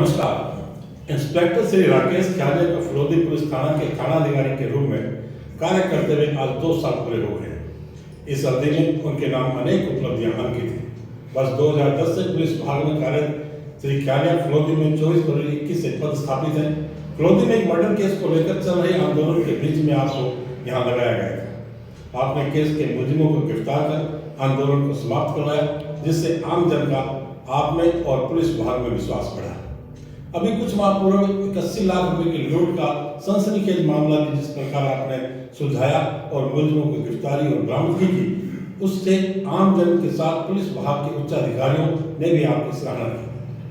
नमस्कार। इंस्पेक्टर श्री राकेश ख्याले को फलोदी पुलिस थाना के थानाधिकारी के रूप में कार्य करते हुए आज 2 साल पूरे हो गए हैं। इस अवधि में उनके नाम अनेक उपलब्धियां अंकित हैं। वर्ष 2010 से पुलिस विभाग में कार्यरत श्री ख्यालिया फलोदी में 24 फरवरी 21 से पद स्थापित है। फलोदी में एक मर्डर केस को लेकर चल रहे आंदोलन के बीच में आपको यहाँ लगाया गया था। आपने केस के मुलजिमों को गिरफ्तार कर आंदोलन को समाप्त करवाया, जिससे आम जन का आप में और पुलिस विभाग में विश्वास बढ़ा। अभी कुछ माह पूर्व 81 लाख रुपए की लूट का सनसनीखेज मामला भी जिस प्रकार आपने सुलझाया और मुलजिमों की गिरफ्तारी और बरामदगी की, उससे आम जन के साथ पुलिस विभाग के उच्च अधिकारियों ने भी आपकी सराहना की।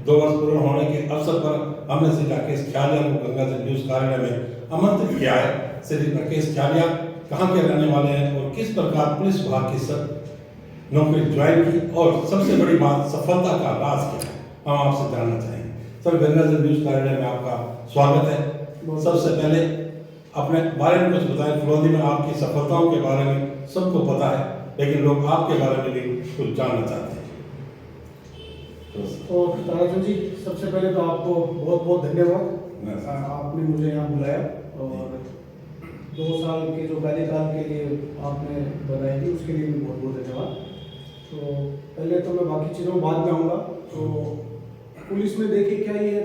2 वर्ष पूर्ण होने के अवसर पर हमने श्री राकेश ख्यालिया को गंगाजल न्यूज कार्यालय में आमंत्रित किया है। श्री राकेश ख्यालिया कहाँ के रहने वाले हैं और किस प्रकार पुलिस विभाग की नौकरी ज्वाइन की और सबसे बड़ी बात सफलता का राज क्या है, हम आपसे जानना चाहेंगे। सर, गंगाजल न्यूज कार्यालय में आपका स्वागत है। सबसे पहले अपने बारे में कुछ बताएं। फलोदी में आपकी सफलताओं के बारे में सबको पता है, लेकिन लोग आपके बारे में भी कुछ जानना चाहते हैं। तो राजू जी, सबसे पहले तो आपको बहुत बहुत धन्यवाद। आपने मुझे यहाँ बुलाया और 2 साल के जो कार्यकाल के लिए आपने बधाई दी, उसके लिए भी बहुत बहुत धन्यवाद। तो पहले तो मैं बाकी चीज़ों में बाद में आऊँगा। तो पुलिस में देखिए क्या ये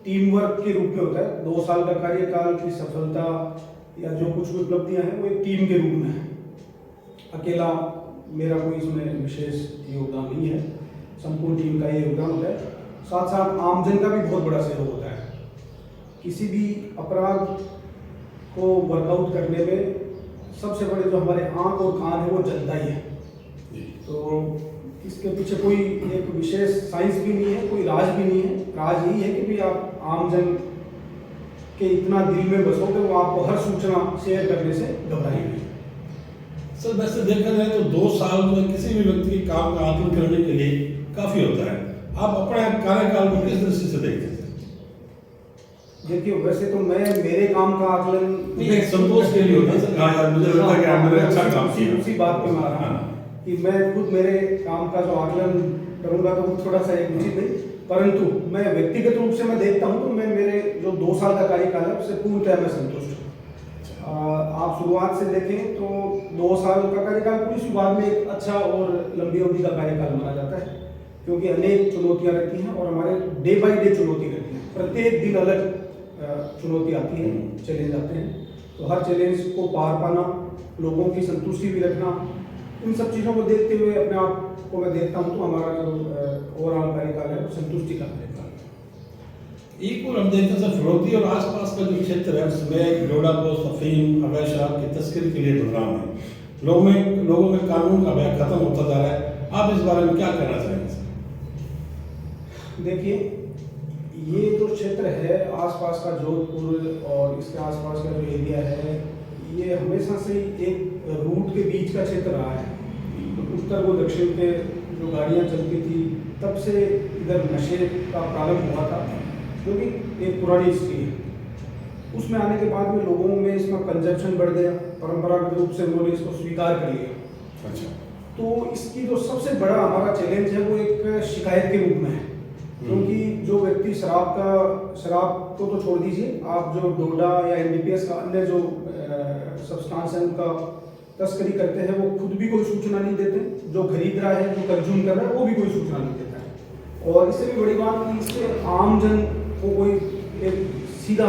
टीम वर्क के रूप में होता है। 2 साल का कार्यकाल की सफलता या जो कुछ उपलब्धियां हैं वो एक टीम के रूप में है। अकेला मेरा कोई इसमें विशेष योगदान नहीं है, संपूर्ण टीम का ये योगदान होता है। साथ साथ आमजन का भी बहुत बड़ा सहयोग होता है। किसी भी अपराध को वर्कआउट करने में सबसे बड़े जो हमारे आंख और कान है वो जनता ही है। तो इसके पीछे कोई एक विशेष साइंस भी नहीं है, कोई राज भी नहीं है। राज यही है कि भी आप आमजन के इतना दिल में बसोगे, वो आपको हर सूचना शेयर करने से घबराएंगे। सर, वैसे देखा जाए तो 2 साल में किसी भी व्यक्ति के काम का आकलन करने के लिए काफी होता है। आप अपने कार्यकाल को किस दृष्टि से देखते हैं? देखिए, वैसे तो मैं मेरे काम का आकलन संतोष के लिए होता है सर। हाँ, मुझे लगता है कि आपने अच्छा काम किया। उसी बात पे मैं आ रहा हूँ कि मैं खुद मेरे काम का जो आकलन करूंगा तो वो थोड़ा सा एक उचित नहीं, परंतु मैं व्यक्तिगत रूप से मैं देखता हूँ तो मैं मेरे जो 2 साल का कार्यकाल है उससे पूर्णतः मैं संतुष्ट हूँ। आप शुरुआत से देखें तो 2 साल का कार्यकाल पुलिस विभाग में एक अच्छा और लंबी अवधि का कार्यकाल माना जाता है, क्योंकि अनेक चुनौतियाँ रहती हैं और हमारे डे बाई डे चुनौती रहती है। प्रत्येक दिन अलग चुनौती आती है, चैलेंज आते हैं। तो हर चैलेंज को पार पाना, लोगों की संतुष्टि भी रखना, इन सब चीज़ों को देखते हुए अपने आप को मैं देखता हूँ तो हमारा जो ओवरऑल कार्यकाल है वो संतुष्टि का कार्यकाल है। एक और हम देखते हैं फलोदी और आसपास का जो क्षेत्र है उसमें डोडा पोस्ट, अफीम, अवैध शराब की तस्करी के लिए बदनाम है। लोगों में कानून का भय खत्म होता जा रहा है। आप इस बारे में क्या कहना चाहेंगे? देखिए, ये जो क्षेत्र है आसपास का, जोधपुर और इसके आसपास का जो एरिया है, ये हमेशा से एक रूट के बीच का क्षेत्र रहा है। उत्तर व दक्षिण के जो गाड़ियाँ चलती थी तब से इधर नशे का प्रारंभ हुआ था, जो कि एक पुरानी हिस्ट्री है। उसमें आने के बाद में लोगों में इसका कंजप्शन बढ़ गया, परंपरागत रूप से उन्होंने इसको स्वीकार कर लिया। अच्छा। तो इसकी जो सबसे बड़ा हमारा चैलेंज है वो एक शिकायत के रूप में है, क्योंकि जो व्यक्ति शराब को तो छोड़ दीजिए, आप जो डोडा या एनडीपीएस का अन्य जो सब्सटेंस है उनका तस्करी करते हैं, वो खुद भी कोई सूचना नहीं देते। जो खरीद रहा है, जो कंज्यूम कर रहा है, वो भी कोई सूचना नहीं देता है। और इससे भी बड़ी बात कि इससे आम जन को कोई एक सीधा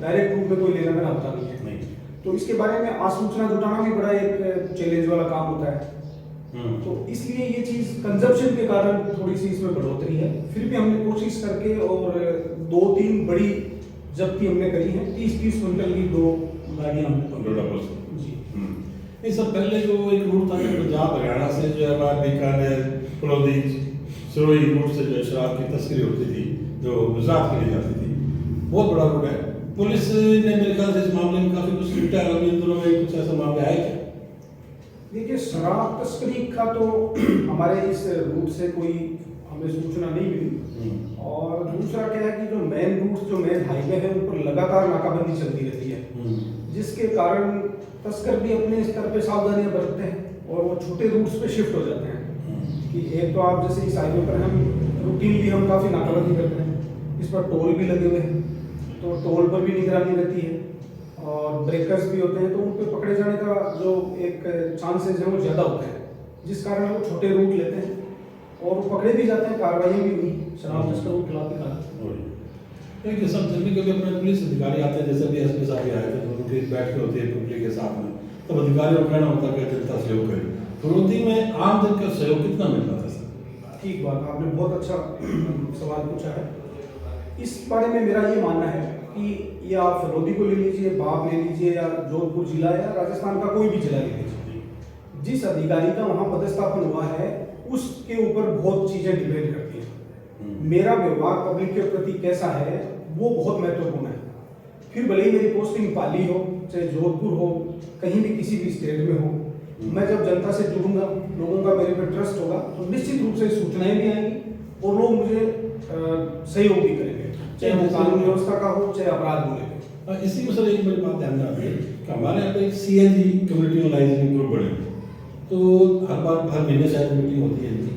डायरेक्ट रूप में कोई लेना देना होता नहीं है। तो इसके बारे में आसूचना जुटाना भी बड़ा एक चैलेंज वाला काम होता है। तो इसलिए ये चीज़ कंजप्शन के कारण थोड़ी सी इसमें बढ़ोतरी है। फिर भी हमने कोशिश करके और 2-3 बड़ी जब्ती हमने करी है। 30-30 क्विंटल की 2 गाड़ियाँ हमने जी। इस सब पहले जो एक रूट था पंजाब हरियाणा से जो है बीकानेर, फलोदी, सिरोही रूट से जो शराब की तस्करी होती थी, जो गुजरात के लिए जाती थी, बहुत बड़ा रूट है। पुलिस ने मेरे ख्याल से इस मामले में काफी कुछ छूटा है। इन दिनों में कुछ ऐसा मामले आए क्या? देखिए, शराब तस्करी का तो हमारे इस रूट से कोई हमें सूचना नहीं मिली। और दूसरा क्या है कि जो मेन रूट, जो मेन हाईवे है, उन पर लगातार नाकाबंदी चलती रहती है, जिसके कारण तस्कर भी अपने स्तर पे सावधानियां बरतते हैं और वो छोटे रूट्स पे शिफ्ट हो जाते हैं। कि एक तो आप जैसे इस हाईवे पर हम रूटीनली हम काफ़ी नाकाबंदी करते हैं, इस पर टोल भी लगे हुए हैं, तो टोल पर भी निगरानी रहती है, और ब्रेकर्स भी होते हैं, तो उन पे पकड़े जाने का जो एक चांसेस है वो ज़्यादा होते हैं, जिस कारण वो छोटे रूट लेते हैं और वो पकड़े भी जाते हैं, कार्रवाई भी हुई शराब तस्करों के खिलाफ निकाला। देखिए सब जल्दी कभी अपने पुलिस अधिकारी आते हैं, जैसे भी एसपी साहब भी आए थे, तो उनकी बैठकें होती है पब्लिक के साथ में, तब अधिकारियों का कहना होता है कि जनता सहयोग करे। फिरौती में आम जन का सहयोग कितना मिल रहा था सर? ठीक बात, आपने बहुत अच्छा सवाल पूछा है। इस बारे में मेरा ये मानना है कि ये आप फिरौती को ले लीजिए, बाप ले लीजिए, या जोधपुर जिला या राजस्थान का कोई भी जिला ले लीजिए, जिस अधिकारी का वहाँ पदस्थापन हुआ है उसके ऊपर बहुत चीज़ें डिपेंड करती हैं। मेरा व्यवहार पब्लिक के प्रति कैसा है वो बहुत महत्वपूर्ण है। फिर भले ही मेरी पोस्टिंग पाली हो, चाहे जोधपुर हो, कहीं भी किसी भी स्टेट में हो, मैं जब जनता से जुड़ूंगा, लोगों का मेरे पे ट्रस्ट होगा, तो निश्चित रूप से सूचनाएं भी आएंगी और लोग मुझे सहयोग भी करेंगे, चाहे वो कानून व्यवस्था का हो, चाहे अपराध को लेकर। इसी में सर एक बड़ी बात ध्यान में आती है कि हमारे यहाँ पे एक CNG कम्युनिटी ऑर्गेनाइजिंग ग्रुप बने, तो हर महीने शायद मीटिंग होती है इनकी।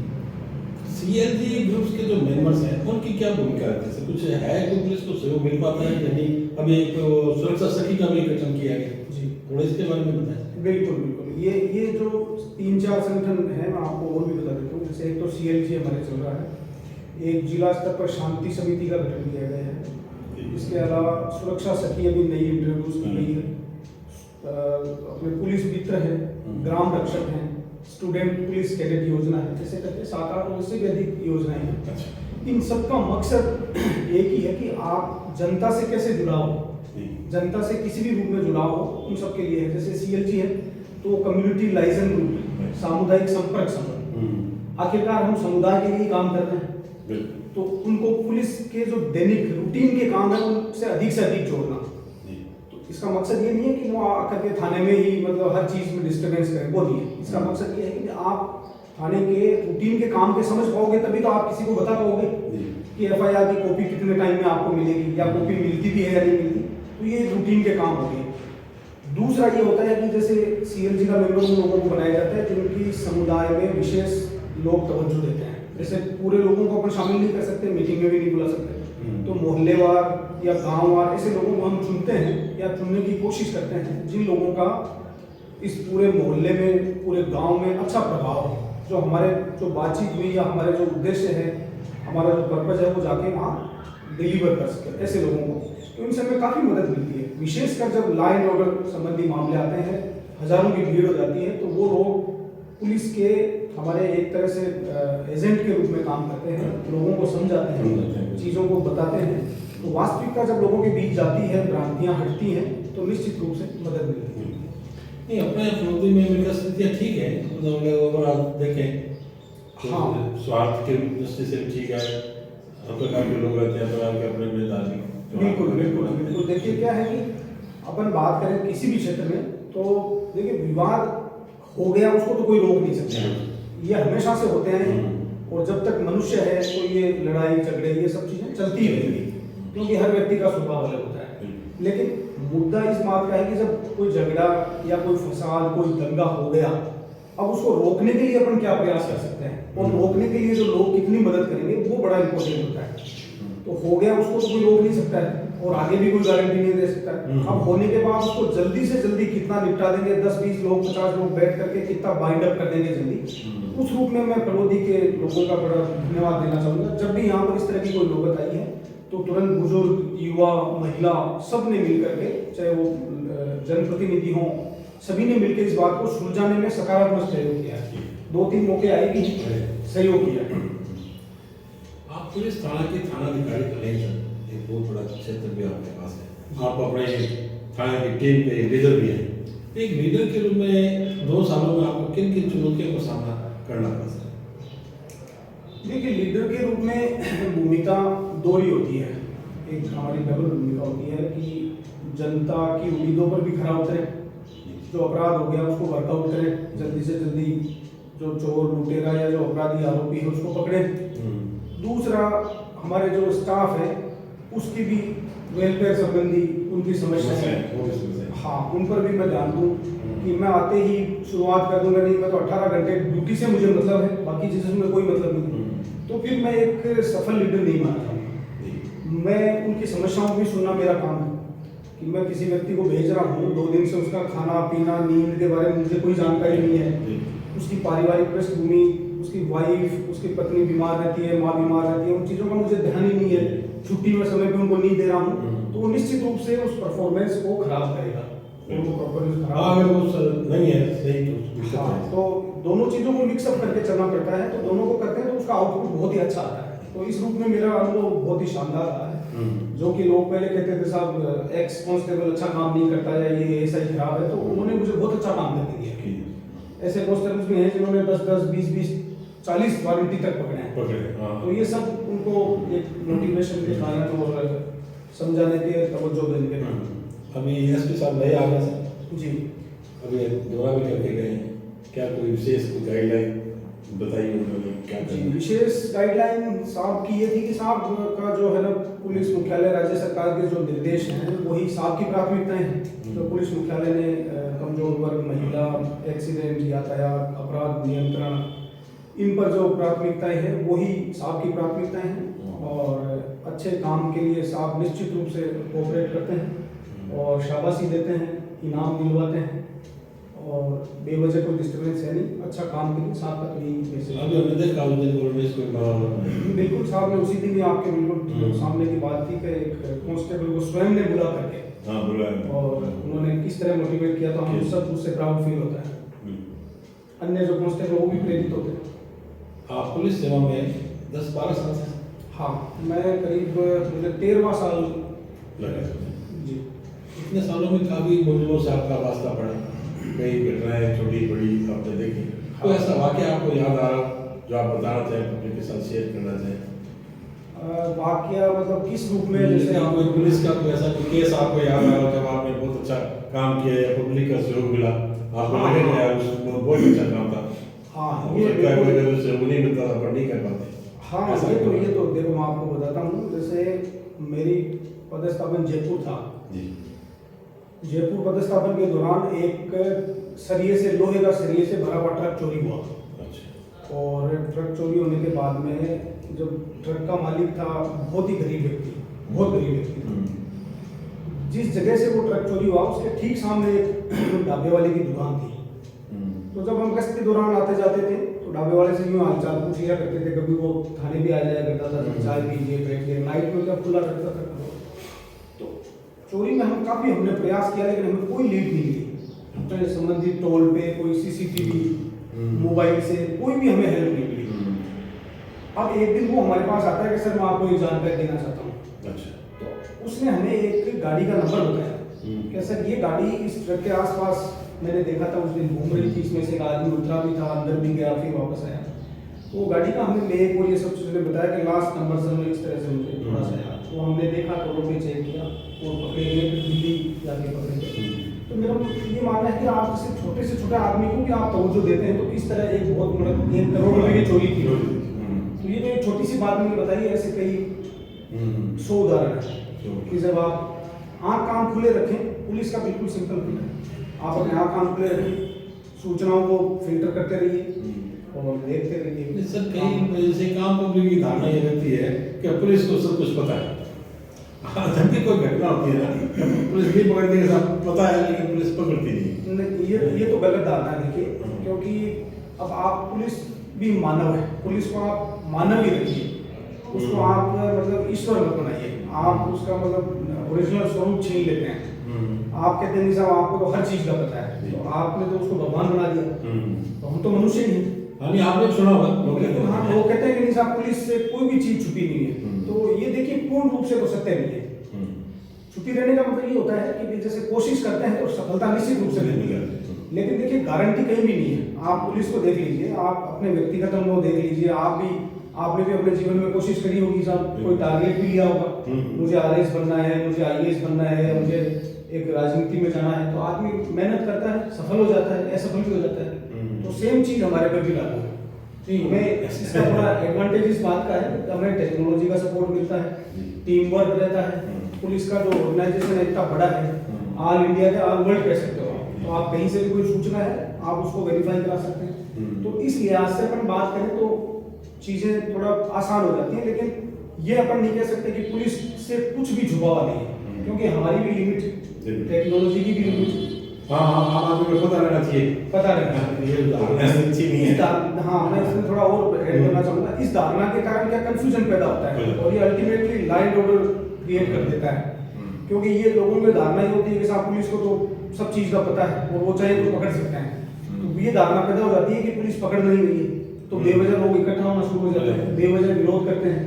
CNG ग्रुप्स के जो मेंबर्स हैं उनकी क्या भूमिका है? जैसे कुछ है कि पुलिस को सहयोग मिल पाता है या नहीं? अभी एक सुरक्षा सखी का भी गठन किया गया जी, थोड़ा इसके बारे में बताएं। बिल्कुल बिल्कुल, ये जो 3-4 संगठन है, मैं आपको और भी बता देता हूँ। जैसे एक तो CLG हमारे चल रहा है, एक जिला स्तर पर शांति समिति का गठन किया गया है, इसके अलावा सुरक्षा सखी अभी नई इंट्रोड्यूस की गई है, अपने पुलिस मित्र है, ग्राम रक्षक हैं, स्टूडेंट पुलिस कैडेट योजना है, जैसे करके 7-8 और उससे भी अधिक योजनाएं हैं। इन सबका मकसद एक ही है कि आप जनता से कैसे जुड़ा हो, जनता से किसी भी रूप में जुड़ा हो, उन सब के लिए है। जैसे CLG है तो कम्युनिटी लाइजन ग्रुप है, सामुदायिक संपर्क समूह। आखिरकार हम समुदाय के लिए काम कर रहे हैं, तो उनको पुलिस के जो दैनिक रूटीन के काम है उनसे अधिक जोड़ना। तो इसका मकसद ये नहीं है कि वो आकर के थाने में ही मतलब हर चीज में डिस्टर्बेंस करें, वो नहीं है। इसका मकसद ये है कि आप थाने के रूटीन के काम के समझ पाओगे, तभी तो आप किसी को बता पाओगे कि FIR की कॉपी कितने टाइम में आपको मिलेगी, या कॉपी मिलती भी है या नहीं मिलती। तो ये रूटीन के काम हो गए। दूसरा ये होता है कि जैसे CLG का मेंबर उन लोगों को बनाया जाता है जिनकी समुदाय में विशेष लोग तवज्जो देते हैं। जैसे पूरे लोगों को अपन शामिल नहीं कर सकते, मीटिंग में भी नहीं बुला सकते, तो मोहल्लेवार या गांववार ऐसे लोगों को हम चुनते हैं या चुनने की कोशिश करते हैं जिन लोगों का इस पूरे मोहल्ले में, पूरे गांव में अच्छा प्रभाव है, जो हमारे जो बातचीत हुई या हमारे जो उद्देश्य है, हमारा जो पर्पज है वो जाके वहाँ डिलीवर कर सके ऐसे लोगों को। तो इनसे हमें काफ़ी मदद मिलती है, विशेषकर जब लॉ एंड ऑर्डर संबंधी मामले आते हैं, हजारों की भीड़ हो जाती है, तो वो लोग पुलिस के हमारे एक तरह से एजेंट के रूप में काम करते हैं, लोगों को समझाते हैं, चीज़ों को बताते हैं। तो वास्तविकता जब लोगों के बीच जाती है, भ्रांतियाँ हटती हैं, तो निश्चित रूप से मदद मिलती है। नहीं, अपने फिरौती में मेरी स्थितियाँ ठीक है, मतलब अगर आप देखें तो हाँ, स्वार्थ के दृष्टि से ठीक है, हर प्रकार के लोग रहते हैं, प्रकार के अपने जिम्मेदारी। बिल्कुल बिल्कुल बिल्कुल। देखिए क्या है कि अपन बात करें किसी भी क्षेत्र में, तो देखिए विवाद हो गया उसको तो कोई रोक नहीं सकता, ये हमेशा से होते हैं, और जब तक मनुष्य है तो ये लड़ाई झगड़े ये सब चीजें चलती रहेंगी, क्योंकि हर व्यक्ति का स्वभाव अलग होता है। लेकिन मुद्दा इस बात का है कि जब कोई झगड़ा या कोई फसाद, कोई दंगा हो गया, अब उसको रोकने के लिए अपन क्या प्रयास कर सकते हैं, और रोकने के लिए जो लोग कितनी मदद करेंगे वो बड़ा इंपॉर्टेंट होता है। तो हो गया उसको तो कोई रोक नहीं सकता है, और आगे भी कोई गारंटी नहीं दे सकता है। अब होने के बाद उसको जल्दी से जल्दी कितना निपटा देंगे, 10-20 लोग 50 लोग बैठ करके कितना बाइंड अप कर देंगे जल्दी, उस रूप में मैं फिरौती के लोगों का बड़ा धन्यवाद देना चाहूँगा। जब भी यहाँ पर इस तरह की कोई नौबत आई है, तो तुरंत बुजुर्ग, युवा, महिला सब ने मिल करके, चाहे वो जनप्रतिनिधि हों, सभी ने मिलकर इस बात को सुलझाने में सकारात्मक सहयोग किया है। 2-3 मौके आए भी सहयोग किया है। आप पुलिस थाना के थानाधिकारी तो नहीं सर, एक बहुत बड़ा क्षेत्र भी आपके पास है, आप अपने थाने की टीम के लीडर भी हैं। एक लीडर के रूप में 2 सालों में आपको किन किन चुनौतियों का सामना करना पड़ा सर? देखिए, लीडर के रूप में भूमिका 2 ही होती है। एक हमारी डबल भूमिका होती है कि जनता की उम्मीदों पर भी खरा उतरे, जो अपराध हो गया उसको वर्कआउट करें, जल्दी से जल्दी जो चोर, लुटेरा या जो अपराधी आरोपी है उसको पकड़ें। दूसरा, हमारे जो स्टाफ है उसकी भी वेलफेयर संबंधी उनकी समस्या है, हाँ, उन पर भी मैं ध्यान दूँ कि मैं आते ही शुरुआत कर दूंगा, नहीं मैं तो 18 घंटे ड्यूटी से मुझे मतलब है, बाकी चीज़ों में कोई मतलब नहीं। तो फिर मैं एक सफल लीडर नहीं मानता हूँ। मैं उनकी समस्याओं को भी सुनना मेरा काम है कि मैं किसी व्यक्ति को भेज रहा हूँ 2 दिन से उसका खाना पीना नींद के बारे में मुझे कोई जानकारी नहीं है, उसकी पारिवारिक पृष्ठभूमि, उसकी वाइफ, उसकी पत्नी बीमार रहती है, माँ बीमार रहती है, उन चीज़ों का मुझे ध्यान ही नहीं है, छुट्टी में समय पे उनको नहीं दे रहा हूँ, तो वो निश्चित रूप से उस परफॉर्मेंस को खराब करेगा। अगर वो नहीं है सही तो हाँ, तो दोनों चीज़ों को मिक्सअप करके चलना पड़ता है, तो दोनों को करते हैं तो उसका आउटपुट बहुत ही अच्छा आता है। तो इस रूप में मेरा अनुभव बहुत ही शानदार रहा है। जो कि लोग पहले कहते थे साहब एक्स कांस्टेबल अच्छा काम नहीं करता है, ये ऐसा ही खराब है, तो उन्होंने मुझे बहुत अच्छा काम करके दिया। ऐसे कांस्टेबल्स भी हैं जिन्होंने 10-10, 20-20, 40 वारंटी तक पकड़े हैं। तो ये सब उनको एक मोटिवेशन के कारण और समझाने के तवज्जो देने के। अभी एसपी साहब नए आ गए सर जी, अभी दौरा भी करके गए हैं, क्या कोई विशेष गाइडलाइन बताइए उन्होंने क्या जी, करना है? विशेष गाइडलाइन साहब की ये थी कि साहब का जो है ना पुलिस मुख्यालय राज्य सरकार के जो निर्देश हैं वही साहब की प्राथमिकताएं हैं। तो पुलिस मुख्यालय ने कमजोर वर्ग, महिला, एक्सीडेंट, यातायात, अपराध नियंत्रण, इन पर जो प्राथमिकताएं हैं वही साहब की प्राथमिकताएं हैं और अच्छे काम के लिए साहब निश्चित रूप से कोऑपरेट करते हैं और शाबाशी देते हैं, इनाम दिलवाते हैं और बेवजह कोई डिस्टर्बेंस है नहीं, अच्छा काम के लिए साहब का तो यही मैसेज। अभी हमने देखा उस दिन रोड में इसको बिल्कुल साहब ने उसी दिन ही आपके बिल्कुल सामने की बात थी कि एक कांस्टेबल को स्वयं ने बुला करके बुलाया और उन्होंने किस तरह मोटिवेट किया, तो हम सब उससे प्राउड फील होता है। अन्य जो कांस्टेबल वो भी प्रेरित होते हैं। आप पुलिस सेवा में 10-12 साल से? हाँ, मैं करीब मुझे 13वां साल लगा जी। इतने सालों में काफ़ी मुजरिमों से आपका वास्ता पड़ा, कई घटनाएं छोटी बड़ी आपने देखी, तो ऐसा वाकया आपको याद आ रहा जो आप बताना चाहें, पब्लिक के साथ शेयर करना चाहें? वाकया मतलब किस रूप में? जैसे आप कोई पुलिस का कोई ऐसा कोई केस आपको याद आ रहा जब आपने बहुत अच्छा काम किया या पब्लिक का सहयोग मिला, आपको लगे कि यार उसको बहुत अच्छा काम था। हाँ, हो सकता है कोई वजह से वो नहीं मिलता था, पर नहीं कर पाते। हाँ, ये तो देखो मैं आपको बताता हूँ। जैसे मेरी पदस्थापन जयपुर था जी। जयपुर पदस्थापन के दौरान एक सरिये से, लोहे का सरिये से भरा हुआ ट्रक चोरी हुआ। अच्छा। और ट्रक चोरी होने के बाद में जब ट्रक का मालिक था बहुत ही गरीब व्यक्ति, बहुत गरीब व्यक्ति था। जिस जगह से वो ट्रक चोरी हुआ उसके ठीक सामने एक ढाबे वाले की दुकान थी। तो जब हम गश्त के दौरान आते जाते थे तो ढाबे वाले से यूँ हालचाल पूछ लिया करते थे, कभी वो थाने भी आ जाया करता था, चाय पीजिए बैठिए, नाइट में क्या खुला रहता था। तो चोरी में हमने प्रयास किया लेकिन हमें कोई लीड नहीं मिली। तो संबंधित टोल पे कोई सीसीटीवी, मोबाइल से कोई भी हमें हेल्प नहीं मिली। अब एक दिन वो हमारे पास आता है कि सर मैं आपको एक जानकारी देना चाहता हूँ। अच्छा। तो उसने हमें एक गाड़ी का नंबर बताया कि सर ये गाड़ी इस ट्रक के आसपास मैंने देखा था, उस दिन घूम रही थी, इसमें से एक आदमी उतरा भी था, अंदर भी गया, फिर वापस आया। तो वो गाड़ी का हमें मेक और ये सब चीज़ें बताया कि लास्ट नंबर सर इस तरह से मुझे थोड़ा सा याद। तो हमने देखा, टोलों पे चेक किया और पकड़े गए, फिर दिल्ली जाके पकड़े गए। तो मेरा ये मानना है कि आप जैसे छोटे से छोटे आदमी को भी आप तवज्जो देते हैं तो किस तरह एक बहुत बड़ा 1 करोड़ रुपए की चोरी की। तो ये जो एक छोटी सी बात मैंने बताई, ऐसे कई 100 उदाहरण है कि जब आप आँख कान खुले रखें, पुलिस का बिल्कुल सिंपल है, आप अपने आँख कान खुले रखें, सूचनाओं को फिल्टर करते रहिए और देखते रहिए। सर कई जैसे काम पब्लिक की धारणा ये रहती है कि पुलिस को सब कुछ पता है। जब भी कोई घटना होती है ना, पुलिस नहीं पकड़ती है, सब पता है लेकिन पुलिस पकड़ती नहीं। ये तो गलत धारणा है देखिए, क्योंकि अब आप पुलिस भी मानव है, पुलिस को आप मानव ही रखिए, उसको आप मतलब ईश्वर मत बनाइए। आप उसका मतलब ओरिजिनल स्वरूप छीन लेते हैं। आप कहते हैं साहब आपको तो हर चीज का पता है, तो आपने तो उसको भगवान बना दिया, तो हम तो मनुष्य ही हैं। आपने सुना होगा लोग कहते हैं कि नहीं साहब पुलिस से कोई भी चीज छुपी नहीं है। तो ये देखिए पूर्ण रूप से तो सत्य नहीं है। छुपी रहने का मतलब ये होता है कि जैसे कोशिश करते हैं तो सफलता निश्चित रूप से मिलती है, लेकिन देखिए गारंटी कहीं भी नहीं है। आप पुलिस को देख लीजिए, आप अपने व्यक्तिगत अनुभव देख लीजिए, आपने भी अपने जीवन में कोशिश करी होगी साहब, कोई टारगेट भी लिया होगा, मुझे आरएएस बनना है, मुझे आईएएस बनना है, मुझे एक राजनीति में जाना है, तो आदमी मेहनत करता है, सफल हो जाता है, असफल भी हो जाता है। तो सेम चीज हमारे पर भी लागू है। हमें इसका बड़ा एडवांटेज इस बात का है कि हमें टेक्नोलॉजी का सपोर्ट मिलता है, टीम वर्क रहता है। पुलिस का जो ऑर्गेनाइजेशन इतना बड़ा है, ऑल इंडिया के ऑल वर्ल्ड कह सकते हो, तो आप कहीं से भी कोई सूचना है आप उसको वेरीफाई करा सकते हैं। तो इस लिहाज से अपन बात करें तो चीज़ें थोड़ा आसान हो जाती हैं, लेकिन ये अपन नहीं कह सकते कि पुलिस से कुछ भी छुपा हुआ नहीं है, क्योंकि हमारी भी लिमिट, टेक्नोलॉजी की भी लिमिट, हाँ आम आदमी को पता रहना चाहिए, पता रहना ये अच्छी नहीं है। हाँ, मैं इसमें थोड़ा और ऐड करना चाहूँगा। इस धारणा के कारण क्या कंफ्यूजन पैदा होता है और ये ultimately law and order create कर देता है, क्योंकि ये लोगों में धारणा ये होती है कि साहब पुलिस को तो सब चीज़ का पता है और वो चाहे तो पकड़ सकते हैं। तो ये धारणा पैदा हो जाती है कि पुलिस पकड़ नहीं रही है, तो बेवजह लोग इकट्ठा होना शुरू हो जाते हैं, बेवजह विरोध करते हैं।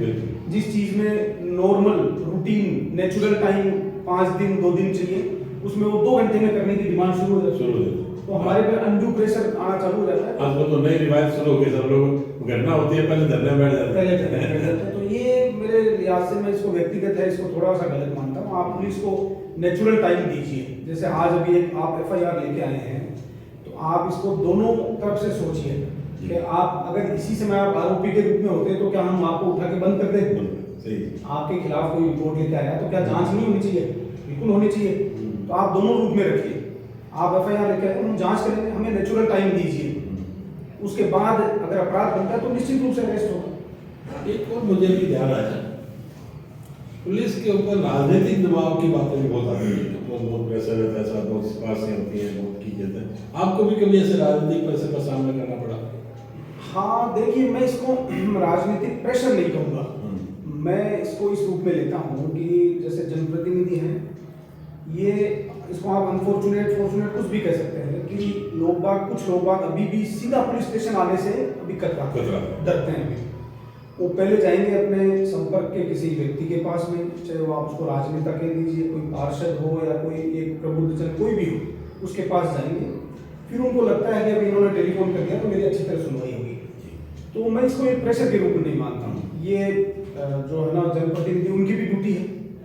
जिस चीज़ में नॉर्मल रूटीन नेचुरल टाइम 5 दिन 2 दिन चाहिए, उसमें वो 2 घंटे में करने की डिमांड शुरू हो जाती है, तो हमारे पे अनड्यू प्रेशर आना चालू हो जाता है। आजकल तो नई रिवायत शुरू हो गई, सब लोग घटना होती है पहले धरने में बैठ जाते हैं। तो ये मेरे लिहाज से मैं इसको व्यक्तिगत है, इसको थोड़ा सा गलत मानता हूँ। आप पुलिस को नेचुरल टाइम दीजिए, जैसे आज अभी एक आप FIR लेके आए हैं, तो आप इसको दोनों तरफ से सोचिए कि आप अगर इसी समय आप आरोपी के रूप में होते तो क्या हम आपको उठा के बंद कर दें? आपके खिलाफ कोई रिपोर्ट लेके आया तो क्या जांच नहीं होनी चाहिए? बिल्कुल होनी चाहिए। तो आप दोनों रूप में रखिए, आप FIR लेके आए, हम जांच करेंगे, हमें नेचुरल टाइम दीजिए, उसके बाद अगर अपराध बनता है तो निश्चित रूप से अरेस्ट होगा। एक और मुझे भी ध्यान आया, पुलिस के ऊपर राजनीतिक दबाव की बातें भी बहुत आती है, बहुत प्रेशर रहता है, साथ बहुत सिफारिशें होती हैं, बहुत की जाता है। आपको भी कभी ऐसे राजनीतिक प्रेशर का सामना करना पड़ा? हाँ, देखिए मैं इसको राजनीतिक प्रेशर नहीं कहूँगा, मैं इसको इस रूप में लेता हूँ कि जैसे जनप्रतिनिधि हैं, ये इसको आप अनफॉर्चुनेट फॉर्चुनेट कुछ भी कह सकते हैं कि कुछ लोग अभी भी सीधा पुलिस स्टेशन आने से अभी डरते हैं। अभी वो पहले जाएंगे अपने संपर्क के किसी व्यक्ति के पास में, चाहे वो आप उसको राजनेता कह लीजिए, कोई पार्षद हो या कोई एक प्रबुद्धजन कोई भी हो, उसके पास जाएंगे, फिर उनको लगता है कि अभी इन्होंने टेलीफोन कर दिया तो मेरी अच्छी तरह सुनवाई होगी। तो मैं इसको एक प्रेशर के रूप में नहीं मानता हूँ। ये जो है ना जनप्रतिनिधि, उनकी भी ड्यूटी है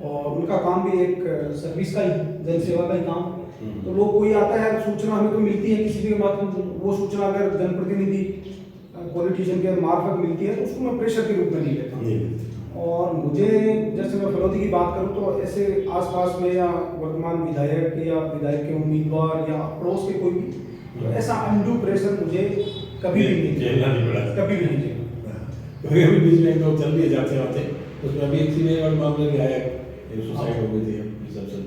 और उनका काम भी एक सर्विस का ही, जन सेवा का ही काम। तो लोग कोई आता है, सूचना हमें तो मिलती है किसी भी माध्यम, वो सूचना अगर जनप्रतिनिधि पॉलिटिशियन के मार्फत मिलती है तो उसको मैं प्रेशर के रूप में नहीं लेता। और मुझे जैसे मैं फलौदी की बात करूँ तो ऐसे आसपास में या वर्तमान विधायक या विधायक के उम्मीदवार या पड़ोस के कोई भी, तो ऐसा अनड्यू प्रेशर मुझे कभी भी नहीं झेलना नहीं पड़ा, कभी भी नहीं झेला। क्योंकि अभी बीच में एक लोग चल दिए जाते आते, उसमें अभी एक सीने और मामले भी आया, एक सुसाइड हो गई थी रिसेप्शन।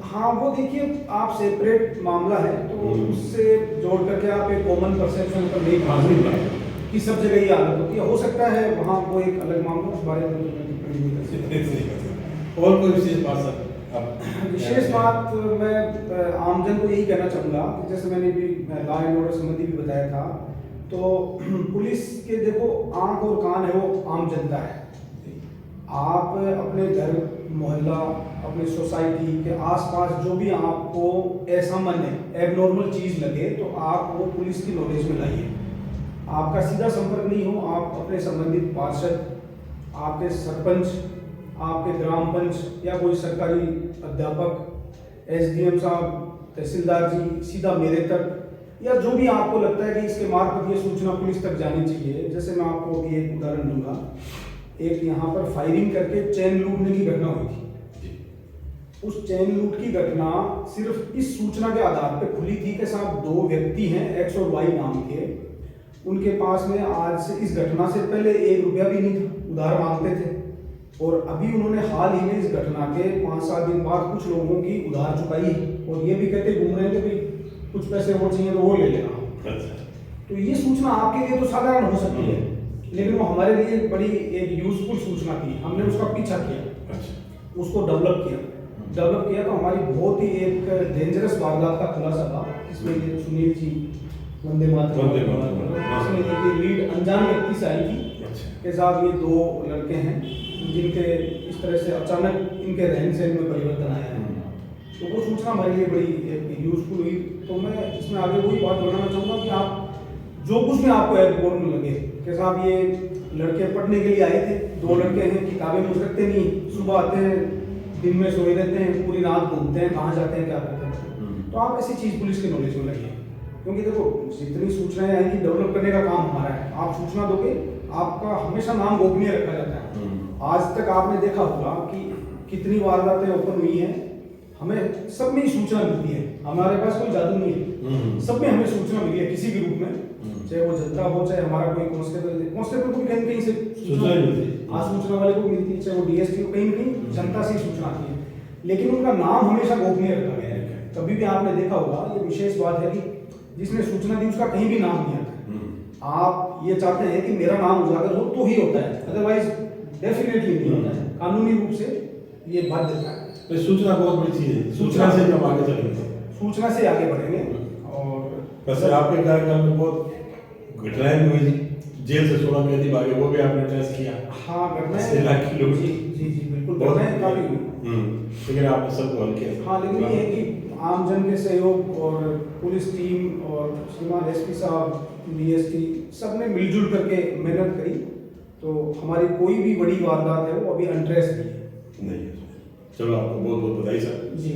हाँ, वो देखिए आप सेपरेट मामला है तो उससे जोड़ करके आप एक कॉमन परसेप्शन पर नहीं पहुंच सकते कि सब जगह ही हालत होती है। हो सकता है वहाँ वो एक अलग मामला, उस बारे में टिप्पणी नहीं कर सकते। और कोई विशेष बात सर? विशेष बात मैं आमजन को यही कहना चाहूँगा कि जैसे मैंने भी लॉ एंड ऑर्डर संबंधी भी बताया था, तो पुलिस के देखो आंख और कान है वो आम जनता है। आप अपने घर मोहल्ला अपने सोसाइटी के आसपास जो भी आपको असामान्य एबनॉर्मल चीज़ लगे तो आप वो पुलिस की नॉलेज में लाइए। आपका सीधा संपर्क नहीं हो, आप अपने संबंधित पार्षद, आपके सरपंच, आपके ग्राम पंच या कोई सरकारी अध्यापक, SDM साहब, तहसीलदार जी, सीधा मेरे तक, या जो भी आपको लगता है कि इसके मार्फत ये सूचना पुलिस तक जानी चाहिए। जैसे मैं आपको अभी एक उदाहरण दूंगा, एक यहाँ पर फायरिंग करके चैन लूटने की घटना हुई थी। उस चैन लूट की घटना सिर्फ इस सूचना के आधार पर खुली थी कि साहब 2 व्यक्ति हैं X और Y नाम के, उनके पास में आज से इस घटना से पहले 1 रुपया भी नहीं था, उधार मांगते थे, और अभी उन्होंने हाल ही में इस घटना के 5-7 दिन बाद कुछ लोगों की उधार चुकाई और ये भी कहते घूम रहे थे कि कुछ पैसे और चाहिए तो वो ले लेना। तो ये सूचना आपके लिए तो साधारण हो सकती है, लेकिन वो हमारे लिए बड़ी एक यूजफुल सूचना थी। हमने उसका पीछा किया, उसको डेवलप किया तो हमारी बहुत ही एक डेंजरस वारदात का खुलासा था। इसमें ये सुनील जी वंदे मातरम इसमें एक लीड अनजान व्यक्ति से आई थी के साथ, ये 2 लड़के हैं जिनके इस तरह से अचानक इनके रहन सहन में परिवर्तन आया है। तो वो सूचना हमारे लिए बड़ी यूजफुल हुई। तो मैं इसमें आगे वही बात बताना चाहूँगा कि आप जो कुछ भी आपको एयरपोर्ट में लगे कि साहब ये लड़के पढ़ने के लिए आए थे, 2 लड़के हैं, किताबें कुछ रखते नहीं, सुबह आते हैं, दिन में सोए रहते हैं, पूरी रात घूमते हैं, कहाँ जाते हैं क्या करते हैं, तो आप ऐसी चीज़ पुलिस के नॉलेज में लगिए। क्योंकि देखो जितनी सूचनाएं आएंगी डेवलप करने का काम हमारा है। आप सूचना दोगे, आपका हमेशा नाम गोपनीय रखा जाता है। आज तक आपने देखा होगा कि कितनी वारदातें ओपन हुई हैं, हमें सब में ही सूचना मिलती है, हमारे पास कोई जादू नहीं है, सब में हमें सूचना मिली है किसी भी रूप में, चाहे वो जनता हो चाहे हमारा कोई कांस्टेबल को भी कहीं कहीं से सूचना मिलती है, सूचना वाले को मिलती है, चाहे वो डीएसपी को कहीं ना कहीं जनता से ही सूचना आती है, लेकिन उनका नाम हमेशा गोपनीय रखा गया है। कभी भी आपने देखा होगा, ये विशेष बात है कि जिसने सूचना दी उसका कहीं भी नाम नहीं आता। आप ये चाहते हैं कि मेरा नाम उजागर हो तो ही होता है, अदरवाइज डेफिनेटली नहीं होता है, कानूनी रूप से ये बाध्यता है। तो सूचना बहुत बड़ी चीज है, सूचना से हम आगे चलेंगे, सूचना से आगे बढ़ेंगे। और वैसे आपके कार्यकाल में बहुत घटनाएं भी हुई, जेल से 16 कैदी भागे, वो भी आपने ट्रेस किया। हाँ, घटनाएं 80 लाख की लोग, जी जी जी बिल्कुल, घटनाएं काफी हुई। लेकिन आपने सबको हल किया। हाँ, लेकिन ये है कि आमजन के सहयोग और पुलिस टीम और श्रीमान एसपी साहब, डीएसपी सब ने मिलजुल करके मेहनत करी, तो हमारी कोई भी बड़ी वारदात है वो अभी अनट्रेस नहीं है। नहीं, चलो आपको बहुत बहुत बधाई सर। जी।